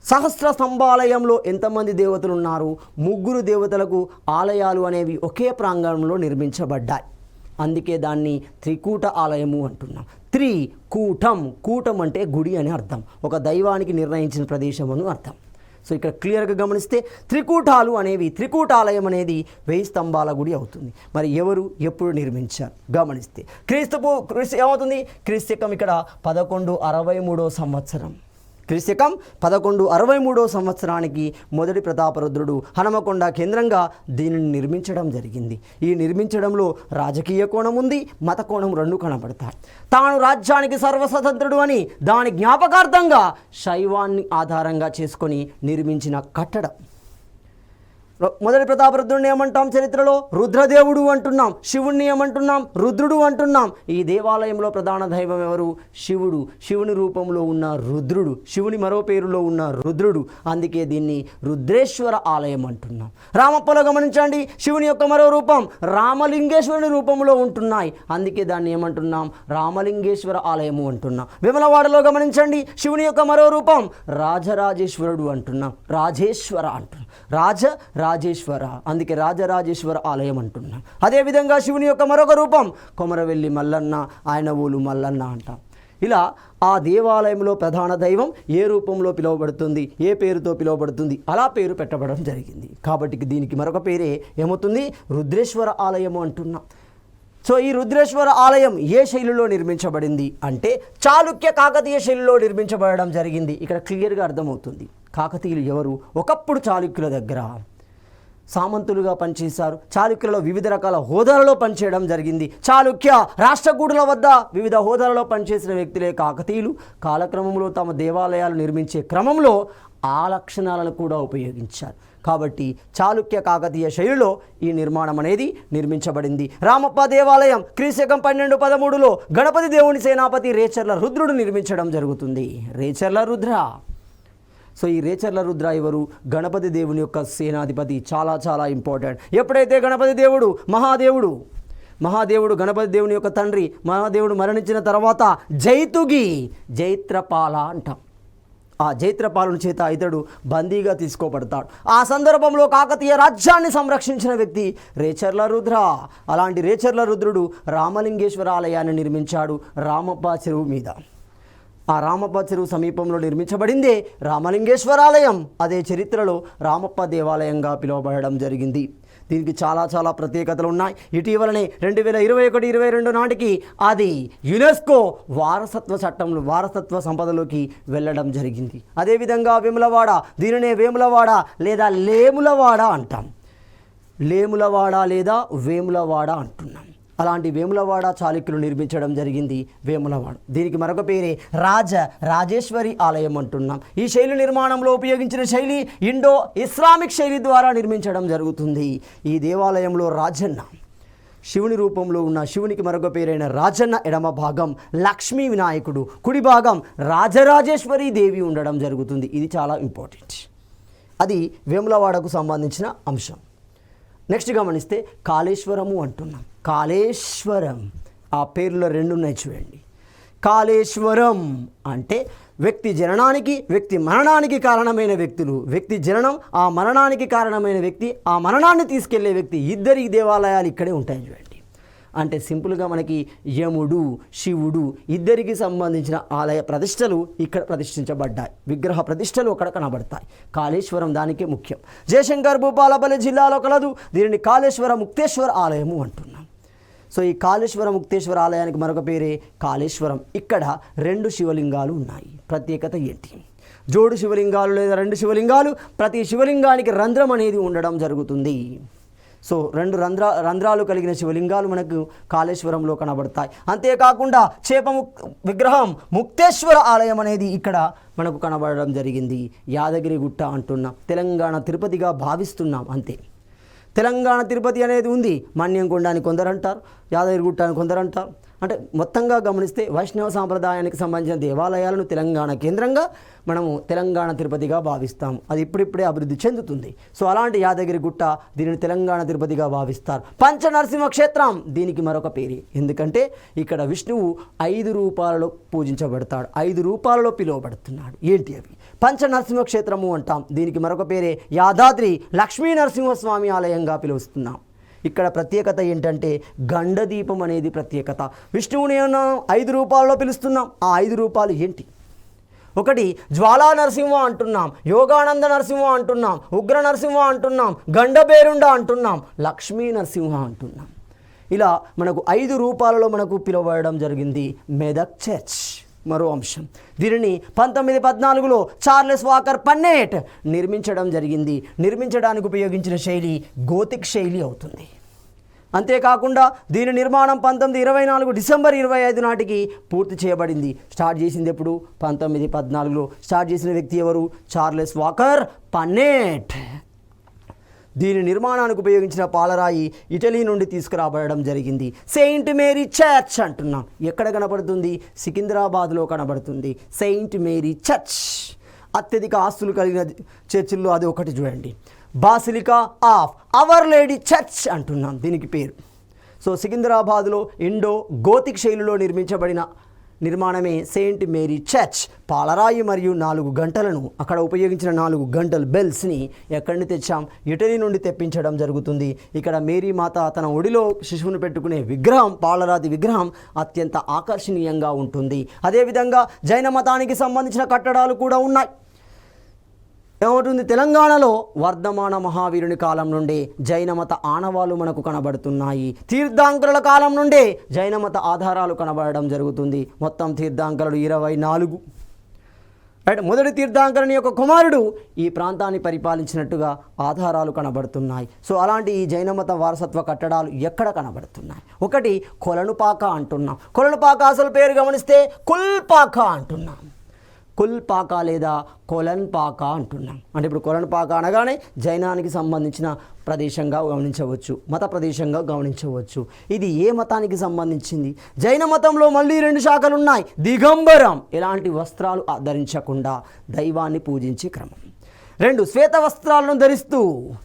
సహస్ర స్తంభాలయంలో ఎంతమంది దేవతలు ఉన్నారు? 3 దేవతలకు ఆలయాలు అనేవి ఒకే ప్రాంగణంలో నిర్మించబడ్డాయి. అందుకే దాన్ని త్రికూట ఆలయము అంటున్నాం. కూటం అంటే గుడి అని అర్థం, ఒక దైవానికి నిర్ణయించిన ప్రదేశం అని అర్థం. సో ఇక్కడ క్లియర్గా గమనిస్తే త్రికూటాలయం అనేది 1000 స్తంభాల గుడి అవుతుంది. మరి ఎవరు ఎప్పుడు నిర్మించారు గమనిస్తే క్రీస్తు ఏమవుతుంది? క్రీస్తకం ఇక్కడ 1163 సంవత్సరం. క్రీస్తకం 1163 సంవత్సరానికి మొదటి ప్రతాపరుద్రుడు హనుమకొండ కేంద్రంగా దీనిని నిర్మించడం జరిగింది. ఈ నిర్మించడంలో రాజకీయ కోణం ఉంది, మత కోణం 2 కనబడతాయి. తాను రాజ్యానికి సర్వస్వతంత్రుడు అని దాని జ్ఞాపకార్థంగా శైవాన్ని ఆధారంగా చేసుకొని నిర్మించిన కట్టడం. మొదటి ప్రతాపరుద్రుడిని ఏమంటాం? చరిత్రలో రుద్రదేవుడు అంటున్నాం. శివుణ్ణి ఏమంటున్నాం? రుద్రుడు అంటున్నాం. ఈ దేవాలయంలో ప్రధాన దైవం ఎవరు? శివుడు. శివుని రూపంలో ఉన్న రుద్రుడు, శివుని మరో పేరులో ఉన్న రుద్రుడు. అందుకే దీన్ని రుద్రేశ్వర ఆలయం అంటున్నాం. రామప్పలో గమనించండి, శివుని యొక్క మరో రూపం రామలింగేశ్వరుని రూపంలో ఉంటున్నాయి. అందుకే దాన్ని ఏమంటున్నాం? రామలింగేశ్వర ఆలయము అంటున్నాం. వేములవాడలో గమనించండి, శివుని యొక్క మరో రూపం రాజరాజేశ్వరుడు అంటున్నాం. రాజేశ్వర అంటున్నాం. రాజేశ్వర, అందుకే రాజరాజేశ్వర ఆలయం అంటున్నాం. అదేవిధంగా శివుని యొక్క మరొక రూపం కొమరవెల్లి మల్లన్న, ఆయన ఊలు మల్లన్న అంటాం. ఇలా ఆ దేవాలయంలో ప్రధాన దైవం ఏ రూపంలో పిలువబడుతుంది, ఏ పేరుతో పిలువబడుతుంది, అలా పేరు పెట్టబడడం జరిగింది. కాబట్టి దీనికి మరొక పేరే ఏమవుతుంది? రుద్రేశ్వర ఆలయము అంటున్నాం. సో ఈ రుద్రేశ్వర ఆలయం ఏ శైలిలో నిర్మించబడింది అంటే చాళుక్య కాకతీయ శైలిలో నిర్మించబడడం జరిగింది. ఇక్కడ క్లియర్గా అర్థమవుతుంది. కాకతీయులు ఎవరు? ఒకప్పుడు చాళుక్యుల దగ్గర సామంతులుగా పనిచేశారు. చాళుక్యులలో వివిధ రకాల హోదాలలో పనిచేయడం జరిగింది. చాళుక్య రాష్ట్రకూటుల వద్ద వివిధ హోదాలలో పనిచేసిన వ్యక్తులే కాకతీయులు. కాలక్రమంలో తమ దేవాలయాలు నిర్మించే క్రమంలో ఆ లక్షణాలను కూడా ఉపయోగించారు. కాబట్టి చాళుక్య కాకతీయ శైలిలో ఈ నిర్మాణం అనేది నిర్మించబడింది. రామప్ప దేవాలయం క్రీశకం 1213లో గణపతి దేవుని సేనాపతి రేచర్ల రుద్రుడు నిర్మించడం జరుగుతుంది. రేచర్ల రుద్ర. సో ఈ రేచర్ల రుద్ర ఎవరు? గణపతి దేవుని యొక్క సేనాధిపతి. చాలా చాలా ఇంపార్టెంట్. ఎప్పుడైతే గణపతి దేవుడు మహాదేవుడు గణపతి దేవుని యొక్క తండ్రి, మహాదేవుడు మరణించిన తర్వాత జైత్రపాల అంటాం. ఆ జైత్రపాలుని చేత ఇతడు బందీగా తీసుకోబడతాడు. ఆ సందర్భంలో కాకతీయ రాజ్యాన్ని సంరక్షించిన వ్యక్తి రేచర్ల రుద్ర. అలాంటి రేచర్ల రుద్రుడు రామలింగేశ్వర ఆలయాన్ని నిర్మించాడు రామప్ప చెరువు మీద. ఆ రామప్ప చెరువు సమీపంలో నిర్మించబడిందే రామలింగేశ్వరాలయం. అదే చరిత్రలో రామప్ప దేవాలయంగా పిలువబడడం జరిగింది. దీనికి చాలా ప్రత్యేకతలు ఉన్నాయి. ఇటీవలనే 2021-22 నాటికి అది యునెస్కో వారసత్వ చట్టంలో వారసత్వ సంపదలోకి వెళ్ళడం జరిగింది. అదేవిధంగా వేములవాడ, దీనినే వేములవాడ లేదా లేములవాడ అంటాం. లేములవాడ లేదా వేములవాడ అంటున్నాం. అలాంటి వేములవాడ చాళుక్యులు నిర్మించడం జరిగింది వేములవాడ. దీనికి మరొక పేరే రాజేశ్వరి ఆలయం అంటున్నాం. ఈ శైలి నిర్మాణంలో ఉపయోగించిన శైలి ఇండో ఇస్లామిక్ శైలి ద్వారా నిర్మించడం జరుగుతుంది. ఈ దేవాలయంలో రాజన్న శివుని రూపంలో ఉన్న శివునికి మరొక పేరైన రాజన్న ఎడమ భాగం లక్ష్మీ వినాయకుడు, కుడి భాగం రాజరాజేశ్వరి దేవి ఉండడం జరుగుతుంది. ఇది చాలా ఇంపార్టెంట్. అది వేములవాడకు సంబంధించిన అంశం. నెక్స్ట్ గమనిస్తే కాళేశ్వరము అంటున్నాం. కాళేశ్వరం ఆ పేర్లో 2 ఉన్నాయి చూడండి. కాళేశ్వరం అంటే వ్యక్తి జననానికి వ్యక్తి మరణానికి కారణమైన వ్యక్తులు, వ్యక్తి జననం ఆ మరణానికి కారణమైన వ్యక్తి, ఆ మరణాన్ని తీసుకెళ్లే వ్యక్తి, ఇద్దరి దేవాలయాలు ఇక్కడే ఉంటాయి చూడండి. అంటే సింపుల్గా మనకి యముడు శివుడు ఇద్దరికి సంబంధించిన ఆలయ ప్రతిష్టలు ఇక్కడ ప్రతిష్ఠించబడ్డాయి. విగ్రహ ప్రతిష్టలు అక్కడ కనబడతాయి. కాళేశ్వరం దానికే ముఖ్యం. జయశంకర్ భూపాలపల్లి జిల్లాలో కలదు. దీనిని కాళేశ్వర ముక్తేశ్వర ఆలయము అంటున్నాం. సో ఈ కాళేశ్వర ముక్తేశ్వర ఆలయానికి మరొక పేరే కాళేశ్వరం. ఇక్కడ 2 శివలింగాలు ఉన్నాయి. ప్రత్యేకత ఏంటి? జోడు శివలింగాలు లేదా 2 శివలింగాలు, ప్రతి శివలింగానికి రంధ్రం అనేది ఉండడం జరుగుతుంది. సో 2 రంధ్రాలు కలిగిన శివలింగాలు మనకు కాళేశ్వరంలో కనబడతాయి. అంతేకాకుండా విగ్రహం ముక్తేశ్వర ఆలయం అనేది ఇక్కడ మనకు కనబడడం జరిగింది. యాదగిరి గుట్ట అంటున్నాం. తెలంగాణ తిరుపతిగా భావిస్తున్నాం. అంతే. తెలంగాణ తిరుపతి అనేది ఉంది. మన్యంకొండ అని కొందరు అంటారు, యాదగిరిగుట్ట అని కొందరు అంటారు. అంటే మొత్తంగా గమనిస్తే వైష్ణవ సాంప్రదాయానికి సంబంధించిన దేవాలయాలను తెలంగాణ కేంద్రంగా మనము తెలంగాణ తిరుపతిగా భావిస్తాము. అది ఇప్పుడిప్పుడే అభివృద్ధి చెందుతుంది. సో అలాంటి యాదగిరిగుట్ట దీనిని తెలంగాణ తిరుపతిగా భావిస్తారు. పంచనరసింహ క్షేత్రం దీనికి మరొక పేరు. ఎందుకంటే ఇక్కడ విష్ణువు 5 రూపాలలో పూజించబడతాడు, 5 రూపాలలో పిలువబడుతున్నాడు. ఏంటి అవి? పంచనరసింహ క్షేత్రము అంటాం. దీనికి మరొక పేరే యాదాద్రి లక్ష్మీ నరసింహస్వామి ఆలయంగా పిలుస్తున్నాం. ఇక్కడ ప్రత్యేకత ఏంటంటే గండదీపం అనేది ప్రత్యేకత. విష్ణువుని 5 రూపాలలో పిలుస్తున్నాం. ఆ 5 రూపాలు ఏంటి? ఒకటి జ్వాలా నరసింహ అంటున్నాం, యోగానంద నరసింహ అంటున్నాం, ఉగ్ర నరసింహ అంటున్నాం, గండబేరుండ అంటున్నాం, లక్ష్మీ నరసింహ అంటున్నాం. ఇలా మనకు 5 రూపాలలో మనకు పిలువబడడం జరిగింది. మెదక్ చర్చ్ మరో అంశం. దీనిని 1914లో చార్లెస్ వాకర్ పన్నెట్ నిర్మించడం జరిగింది. నిర్మించడానికి ఉపయోగించిన శైలి గోతిక్ శైలి అవుతుంది. అంతేకాకుండా దీని నిర్మాణం 1924 డిసెంబర్ 25 నాటికి పూర్తి చేయబడింది. స్టార్ట్ చేసింది ఎప్పుడు? 1914లో స్టార్ట్ చేసిన వ్యక్తి ఎవరు? Charles walker Punnett. దీని నిర్మాణానికి ఉపయోగించిన పాలరాయి ఇటలీ నుండి తీసుకురాబడడం జరిగింది. సెయింట్ మేరీ చర్చ్ అంటున్నాం. ఎక్కడ కనబడుతుంది? సికింద్రాబాద్లో కనబడుతుంది. సెయింట్ మేరీ చర్చ్ అత్యధిక ఆస్తులు కలిగిన చర్చిల్లో అది ఒకటి చూడండి. Basilica of our lady church అంటున్నాం దీనికి పేరు. సో సికింద్రాబాద్లో ఇండో గోతిక్ శైలిలో నిర్మించబడిన నిర్మాణమే సెయింట్ మేరీ చర్చ్. పాలరాయి మరియు 4 గంటలను అక్కడ ఉపయోగించిన 4 గంటలు బెల్స్ని ఎక్కడి నుండి తెచ్చాం? ఇటలీ నుండి తెప్పించడం జరుగుతుంది. ఇక్కడ మేరీ మాత తన ఒడిలో శిశువును పెట్టుకునే విగ్రహం, పాలరాతి విగ్రహం అత్యంత ఆకర్షణీయంగా ఉంటుంది. అదేవిధంగా జైన మతానికి సంబంధించిన కట్టడాలు కూడా ఉన్నాయి. ఏమవుతుంది? తెలంగాణలో వర్ధమాన మహావీరుని కాలం నుండే జైనమత ఆనవాలు మనకు కనబడుతున్నాయి. తీర్థాంకరుల కాలం నుండే జైనమత ఆధారాలు కనబడడం జరుగుతుంది. మొత్తం తీర్థాంకరులు 24. రైట్. మొదటి తీర్థాంకరుని యొక్క కుమారుడు ఈ ప్రాంతాన్ని పరిపాలించినట్టుగా ఆధారాలు కనబడుతున్నాయి. సో అలాంటి ఈ జైనమత వారసత్వ కట్టడాలు ఎక్కడ కనబడుతున్నాయి? ఒకటి కొలనుపాక అంటున్నాం. కొలనుపాక అసలు పేరు గమనిస్తే కుల్పాక అంటున్నాం. కుల్పాక లేదా కొలన్పాక అంటున్నాం. అంటే ఇప్పుడు కొలన్పాక అనగానే జైనానికి సంబంధించిన ప్రదేశంగా గమనించవచ్చు, మత ప్రదేశంగా గమనించవచ్చు. ఇది ఏ మతానికి సంబంధించింది? జైన మతంలో మళ్ళీ 2 శాఖలు ఉన్నాయి. దిగంబరం, ఎలాంటి వస్త్రాలు ధరించకుండా దైవాన్ని పూజించే క్రమం. 2 శ్వేత వస్త్రాలను ధరిస్తూ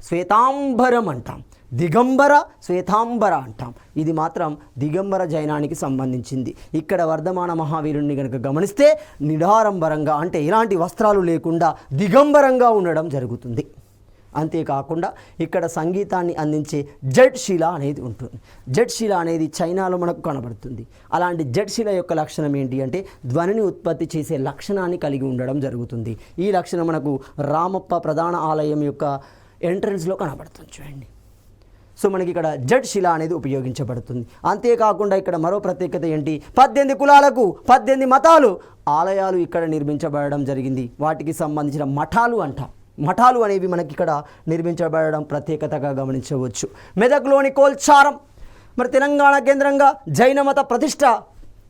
శ్వేతాంబరం అంటాం. దిగంబర శ్వేతాంబర అంటాం. ఇది మాత్రం దిగంబర జైనానికి సంబంధించింది. ఇక్కడ వర్ధమాన మహావీరుణ్ణి కనుక గమనిస్తే నిడారంబరంగా అంటే ఎలాంటి వస్త్రాలు లేకుండా దిగంబరంగా ఉండడం జరుగుతుంది. అంతేకాకుండా ఇక్కడ సంగీతాన్ని అందించే జడ్ శిల అనేది ఉంటుంది. జడ్ శిల అనేది చైనాలో మనకు కనబడుతుంది. అలాంటి జడ్ శిల యొక్క లక్షణం ఏంటి అంటే ధ్వనిని ఉత్పత్తి చేసే లక్షణాన్ని కలిగి ఉండడం జరుగుతుంది. ఈ లక్షణం మనకు రామప్ప ప్రధాన ఆలయం యొక్క ఎంట్రన్స్లో కనబడుతుంది చూడండి. సో మనకి ఇక్కడ జడ్ శిల అనేది ఉపయోగించబడుతుంది. అంతేకాకుండా ఇక్కడ మరో ప్రత్యేకత ఏంటి, 18 కులాలకు 18 మతాలు ఆలయాలు ఇక్కడ నిర్మించబడడం జరిగింది. వాటికి సంబంధించిన మఠాలు అంటాం. మఠాలు అనేవి మనకి ఇక్కడ నిర్మించబడడం ప్రత్యేకతగా గమనించవచ్చు. మెదక్లోని కోల్చారం, మరి తెలంగాణ కేంద్రంగా జైన మత ప్రతిష్ట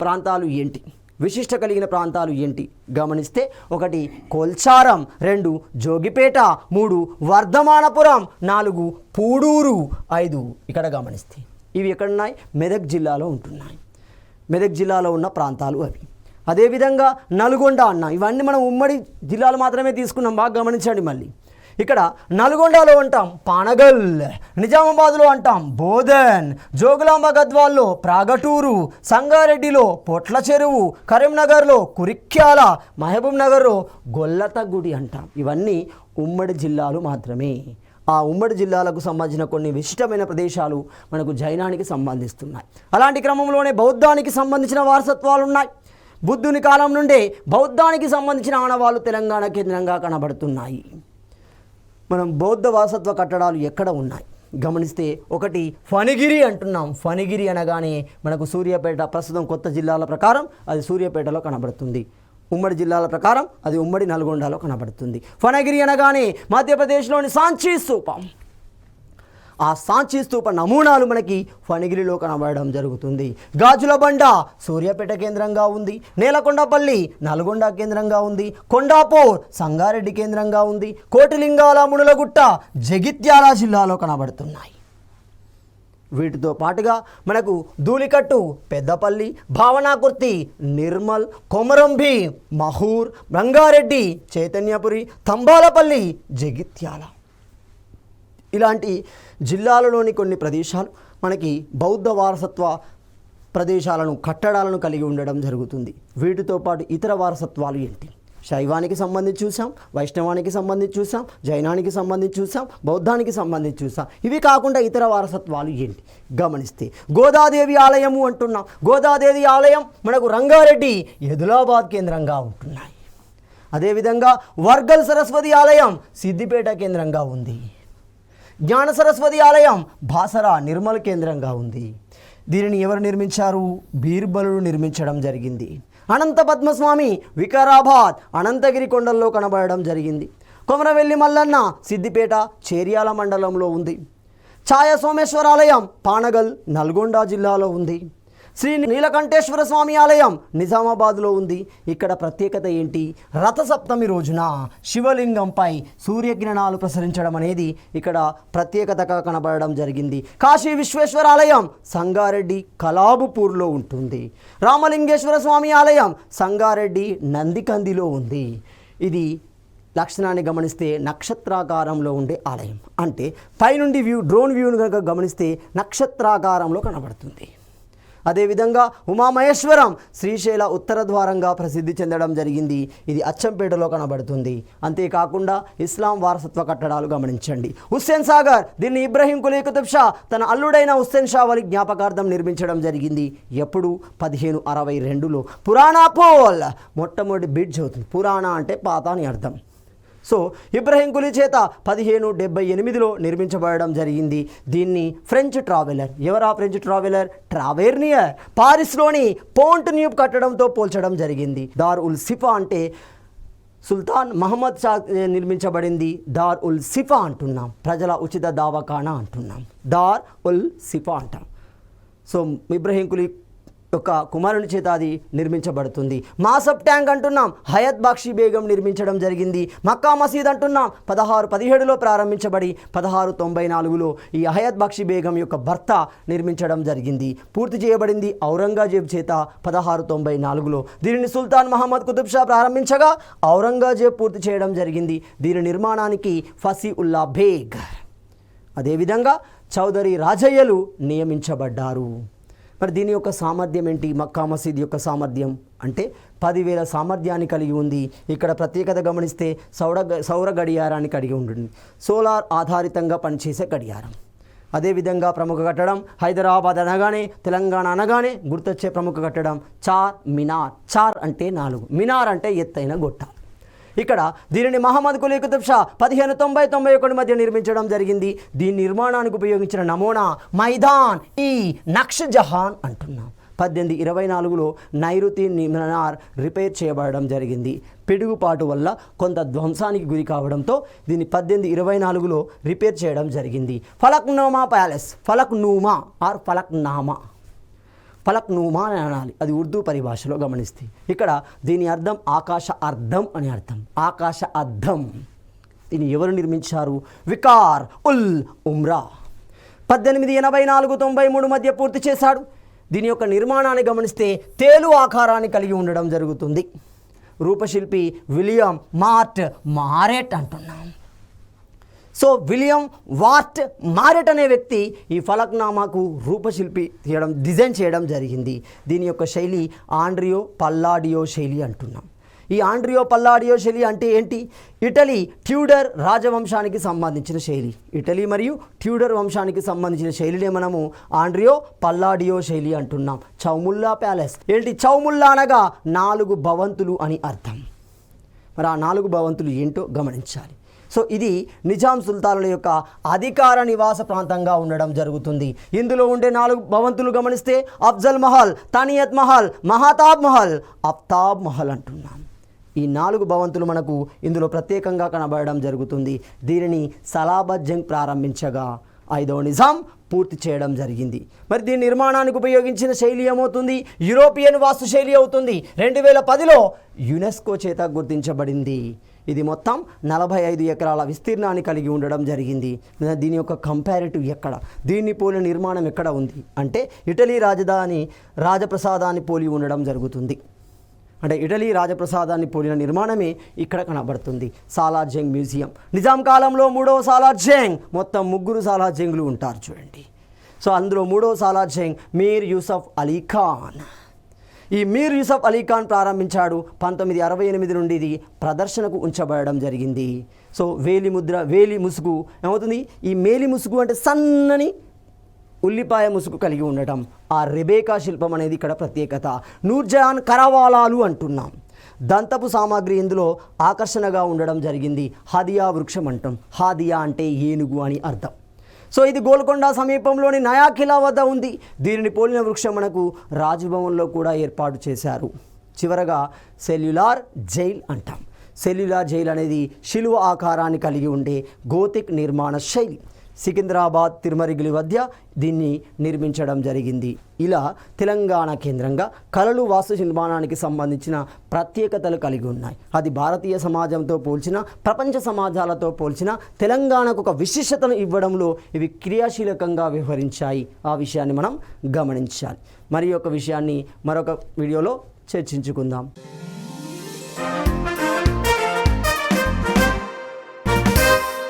ప్రాంతాలు ఏంటి, విశిష్ట కలిగిన ప్రాంతాలు ఏంటి గమనిస్తే 1 కోల్చారం, 2 జోగిపేట, 3 వర్ధమానపురం, 4 పూడూరు, 5 ఇక్కడ గమనిస్తే ఇవి ఎక్కడున్నాయి, మెదక్ జిల్లాలో ఉంటున్నాయి. మెదక్ జిల్లాలో ఉన్న ప్రాంతాలు అవి. అదేవిధంగా నల్గొండ అన్న, ఇవన్నీ మనం ఉమ్మడి జిల్లాలు మాత్రమే తీసుకున్నాం, బాగా గమనించండి. మళ్ళీ ఇక్కడ నల్గొండలో అంటాం పానగల్, నిజామాబాద్లో అంటాం బోధన్, జోగులాంబ గద్వాల్లో ప్రాగటూరు, సంగారెడ్డిలో పొట్ల చెరువు, కరీంనగర్లో కురిక్యాల, మహబూబ్ నగర్లో గొల్లతగుడి అంటాం. ఇవన్నీ ఉమ్మడి జిల్లాలు మాత్రమే. ఆ ఉమ్మడి జిల్లాలకు సంబంధించిన కొన్ని విశిష్టమైన ప్రదేశాలు మనకు జైనానికి సంబంధిస్తున్నాయి. అలాంటి క్రమంలోనే బౌద్ధానికి సంబంధించిన వారసత్వాలు ఉన్నాయి. బుద్ధుని కాలం నుండే బౌద్ధానికి సంబంధించిన ఆనవాళ్ళు తెలంగాణ కేంద్రంగా కనబడుతున్నాయి. మనం బౌద్ధ వారసత్వ కట్టడాలు ఎక్కడ ఉన్నాయి గమనిస్తే 1 ఫణిగిరి అంటున్నాం. ఫణిగిరి అనగానే మనకు సూర్యాపేట, ప్రస్తుతం కొత్త జిల్లాల ప్రకారం అది సూర్యాపేటలో కనబడుతుంది. ఉమ్మడి జిల్లాల ప్రకారం అది ఉమ్మడి నల్గొండలో కనబడుతుంది. ఫణగిరి అనగానే మధ్యప్రదేశ్లోని సాంచీ స్తూపం. ఆ సాంచీ స్తూప నమూనాలు మనకి ఫణిగిరిలో కనబడడం జరుగుతుంది. గాజుల బండ సూర్యాపేట కేంద్రంగా ఉంది. నేలకొండపల్లి నల్గొండ కేంద్రంగా ఉంది. కొండాపూర్ సంగారెడ్డి కేంద్రంగా ఉంది. కోటిలింగాల మునులగుట్ట జగిత్యాల జిల్లాలో కనబడుతున్నాయి. వీటితో పాటుగా మనకు ధూళికట్టు పెద్దపల్లి, భావనాకుర్తి నిర్మల్, కొమరంభి, మహూర్, రంగారెడ్డి, చైతన్యపురి, తంబాలపల్లి, జగిత్యాల ఇలాంటి జిల్లాలలోని కొన్ని ప్రదేశాలు మనకి బౌద్ధ వారసత్వ ప్రదేశాలను, కట్టడాలను కలిగి ఉండడం జరుగుతుంది. వీటితో పాటు ఇతర వారసత్వాలు ఏంటి, శైవానికి సంబంధించి చూసాం, వైష్ణవానికి సంబంధించి చూసాం, జైనానికి సంబంధించి చూసాం, బౌద్ధానికి సంబంధించి చూసాం. ఇవి కాకుండా ఇతర వారసత్వాలు ఏంటి గమనిస్తే గోదాదేవి ఆలయము అంటున్నాం. గోదాదేవి ఆలయం మనకు రంగారెడ్డి, ఆదిలాబాద్ కేంద్రంగా ఉంటున్నాయి. అదేవిధంగా వర్గల్ సరస్వతి ఆలయం సిద్దిపేట కేంద్రంగా ఉంది. జ్ఞాన సరస్వతి ఆలయం బాసరా నిర్మల్ కేంద్రంగా ఉంది. దీనిని ఎవరు నిర్మించారు, బీర్బలుడు నిర్మించడం జరిగింది. అనంత పద్మస్వామి వికారాబాద్, అనంతగిరి కొండల్లో కనబడడం జరిగింది. కొమరవెల్లి మల్లన్న సిద్దిపేట చేర్యాల మండలంలో ఉంది. ఛాయ సోమేశ్వర ఆలయం పానగల్ నల్గొండ జిల్లాలో ఉంది. శ్రీ నీలకంఠేశ్వర స్వామి ఆలయం నిజామాబాద్లో ఉంది. ఇక్కడ ప్రత్యేకత ఏంటి, రథసప్తమి రోజున శివలింగంపై సూర్యకిరణాలు ప్రసరించడం అనేది ఇక్కడ ప్రత్యేకతగా కనబడడం జరిగింది. కాశీ విశ్వేశ్వర ఆలయం సంగారెడ్డి కలాబుపూర్లో ఉంటుంది. రామలింగేశ్వర స్వామి ఆలయం సంగారెడ్డి నందికందిలో ఉంది. ఇది లక్షణాన్ని గమనిస్తే నక్షత్రాకారంలో ఉండే ఆలయం, అంటే పైనుండి డ్రోన్ వ్యూను కనుక గమనిస్తే నక్షత్రాకారంలో కనబడుతుంది. అదేవిధంగా ఉమామహేశ్వరం శ్రీశైల ఉత్తర ద్వారంగా ప్రసిద్ధి చెందడం జరిగింది. ఇది అచ్చంపేటలో కనబడుతుంది. అంతేకాకుండా ఇస్లాం వారసత్వ కట్టడాలు గమనించండి. హుస్సేన్ సాగర్, దీన్ని ఇబ్రహీం కులీ కుతుబ్ షా తన అల్లుడైన హుస్సేన్ షా వలి జ్ఞాపకార్థం నిర్మించడం జరిగింది. ఎప్పుడు 1562లో. పురాణాపోల్ మొట్టమొదటి బ్రిడ్జ్ అవుతుంది. పురాణ అంటే పాత అని అర్థం. సో ఇబ్రహీం కులీ చేత 1578లో నిర్మించబడడం జరిగింది. దీన్ని ఫ్రెంచ్ ట్రావెలర్, ఎవరా ఫ్రెంచ్ ట్రావెలర్, ట్రావెర్నియర్ పారిస్లోని పోంట్ న్యూబ్ కట్టడంతో పోల్చడం జరిగింది. దార్ ఉల్ సిఫా అంటే సుల్తాన్ మహమ్మద్ షా నిర్మించబడింది. దార్ ఉల్ సిఫా అంటున్నాం, ప్రజల ఉచిత దవాఖానా అంటున్నాం, దార్ ఉల్ సిఫా అంటాం. సో ఇబ్రహీం కులీ యొక్క కుమారుని చేత అది నిర్మించబడుతుంది. మాసబ్ ట్యాంక్ అంటున్నాం, హయత్ బాక్షి బేగం నిర్మించడం జరిగింది. మక్కా మసీద్ అంటున్నాం, 1617లో ప్రారంభించబడి 1694లో ఈ హయత్ బాక్షి బేగం యొక్క భర్త నిర్మించడం జరిగింది. పూర్తి చేయబడింది ఔరంగజేబ్ చేత 1694లో. దీనిని సుల్తాన్ మహమ్మద్ కుతుబ్ షా ప్రారంభించగా ఔరంగజేబ్ పూర్తి చేయడం జరిగింది. దీని నిర్మాణానికి ఫసీ ఉల్లా బేగ్. అదేవిధంగా చౌదరి రాజయ్యలు నియమించబడ్డారు. మరి దీని యొక్క సామర్థ్యం ఏంటి? మక్కా మసీద్ యొక్క సామర్థ్యం అంటే 10,000 సామర్థ్యాన్ని కలిగి ఉంది. ఇక్కడ ప్రత్యేకత గమనిస్తే సౌర గడియారాన్ని కలిగి ఉంటుంది. సోలార్ ఆధారితంగా పనిచేసే గడియారం. అదేవిధంగా ప్రముఖ కట్టడం హైదరాబాద్ అనగానే, తెలంగాణ అనగానే గుర్తొచ్చే ప్రముఖ కట్టడం చార్ మినార్. చార్ అంటే 4, మినార్ అంటే ఎత్తైన గొట్ట. ఇక్కడ దీనిని మహమ్మద్ కులీ కుతుబ్ షా 1590-91 మధ్య నిర్మించడం జరిగింది. దీని నిర్మాణానికి ఉపయోగించిన నమూనా మైదాన్ ఈ నక్ష్ జహాన్ అంటున్నాం. 1824లో నైరుతి మినార్ రిపేర్ చేయబడడం జరిగింది. పిడుగుపాటు వల్ల కొంత ధ్వంసానికి గురి కావడంతో దీన్ని 1824లో రిపేర్ చేయడం జరిగింది. ఫలక్నుమా ప్యాలెస్, ఫలక్నుమా ఆర్ ఫలక్నామా, ఫలక్నుమా అని అనాలి, అది ఉర్దూ పరిభాషలో గమనిస్తే. ఇక్కడ దీని అర్థం ఆకాశ అర్థం అని అర్థం. ఆకాశ అర్థం దీన్ని ఎవరు నిర్మించారు? వికార్ ఉల్ ఉమ్రా 1884-93 మధ్య పూర్తి చేశాడు. దీని యొక్క నిర్మాణాన్ని గమనిస్తే తేలు ఆకారాన్ని కలిగి ఉండడం జరుగుతుంది. రూపశిల్పి విలియం మార్ట్ మారెట్ అంటున్నాం. సో విలియం వార్ట్ మారెట్ అనే వ్యక్తి ఈ ఫలక్నామాకు రూపశిల్పి డిజైన్ చేయడం జరిగింది. దీని యొక్క శైలి ఆండ్రియో పల్లాడియో శైలి అంటున్నాం. ఈ ఆండ్రియో పల్లాడియో శైలి అంటే ఏంటి? ఇటలీ ట్యూడర్ రాజవంశానికి సంబంధించిన శైలి. ఇటలీ మరియు ట్యూడర్ వంశానికి సంబంధించిన శైలినే మనము ఆండ్రియో పల్లాడియో శైలి అంటున్నాం. చౌముల్లా ప్యాలెస్ ఏంటి? చౌముల్లా అనగా 4 భవంతులు అని అర్థం. మరి ఆ 4 భవంతులు ఏంటో గమనించాలి. సో ఇది నిజాం సుల్తానుల యొక్క అధికార నివాస ప్రాంతంగా ఉండడం జరుగుతుంది. ఇందులో ఉండే 4 భవంతులు గమనిస్తే అఫ్జల్ మహల్, తనియత్ మహల్, మహాతాబ్ మహల్, అఫ్తాబ్ మహల్ అంటున్నాం. ఈ 4 భవంతులు మనకు ఇందులో ప్రత్యేకంగా కనబడడం జరుగుతుంది. దీనిని సలాబత్ జంగ్ ప్రారంభించగా 5వ నిజాం పూర్తి చేయడం జరిగింది. మరి దీని నిర్మాణానికి ఉపయోగించిన శైలి ఏమవుతుంది? యూరోపియన్ వాస్తు శైలి అవుతుంది. 2010లో యునెస్కో చేత గుర్తించబడింది. ఇది మొత్తం 45 ఎకరాల విస్తీర్ణాన్ని కలిగి ఉండడం జరిగింది. దీని యొక్క కంపారిటివ్ ఎక్కడ, దీన్ని పోలిన నిర్మాణం ఎక్కడ ఉంది అంటే ఇటలీ రాజప్రసాదాన్ని పోలి ఉండడం జరుగుతుంది. అంటే ఇటలీ రాజప్రసాదాన్ని పోలిన నిర్మాణమే ఇక్కడ కనబడుతుంది. సాలార్ జంగ్ మ్యూజియం. నిజాం కాలంలో 3వ సాలార్ జంగ్, మొత్తం 3 సాలార్ జంగ్లు ఉంటారు చూడండి. సో అందులో 3వ సాలార్ జంగ్ మీర్ యూసఫ్ అలీ ఖాన్. ఈ మీర్ యూసఫ్ అలీ ఖాన్ ప్రారంభించాడు. 1968 నుండి ఇది ప్రదర్శనకు ఉంచబడడం జరిగింది. సో వేలి ముసుగు ఏమవుతుంది? ఈ మేలి ముసుగు అంటే సన్నని ఉల్లిపాయ ముసుగు కలిగి ఉండటం. ఆ రెబేకా శిల్పం అనేది ఇక్కడ ప్రత్యేకత. నూర్జహాన్ కరవాలాలు అంటున్నాం. దంతపు సామాగ్రి ఇందులో ఆకర్షణగా ఉండడం జరిగింది. హాదియా వృక్షం అంటాం. హాదియా అంటే ఏనుగు అని అర్థం. సో ఇది గోల్కొండ సమీపంలోని నయా ఖిలా వద్ద ఉంది. దీనిని పోలిన వృక్షం మనకు రాజ్భవన్లో కూడా ఏర్పాటు చేశారు. చివరగా సెల్యులార్ జైల్ అంటాం. సెల్యులార్ జైల్ అనేది శిలువ ఆకారాన్ని కలిగి ఉండే గోతిక్ నిర్మాణ శైలి. సికింద్రాబాద్ తిరుమరిగిలి మధ్య దీన్ని నిర్మించడం జరిగింది. ఇలా తెలంగాణ కేంద్రంగా కళలు వాస్తు నిర్మాణానికి సంబంధించిన ప్రత్యేకతలు కలిగి ఉన్నాయి. అది భారతీయ సమాజంతో పోల్చిన, ప్రపంచ సమాజాలతో పోల్చిన తెలంగాణకు ఒక విశిష్టతను ఇవ్వడంలో ఇవి క్రియాశీలకంగా వ్యవహరించాయి. ఆ విషయాన్ని మనం గమనించాలి. మరి ఒక విషయాన్ని మరొక వీడియోలో చర్చించుకుందాం.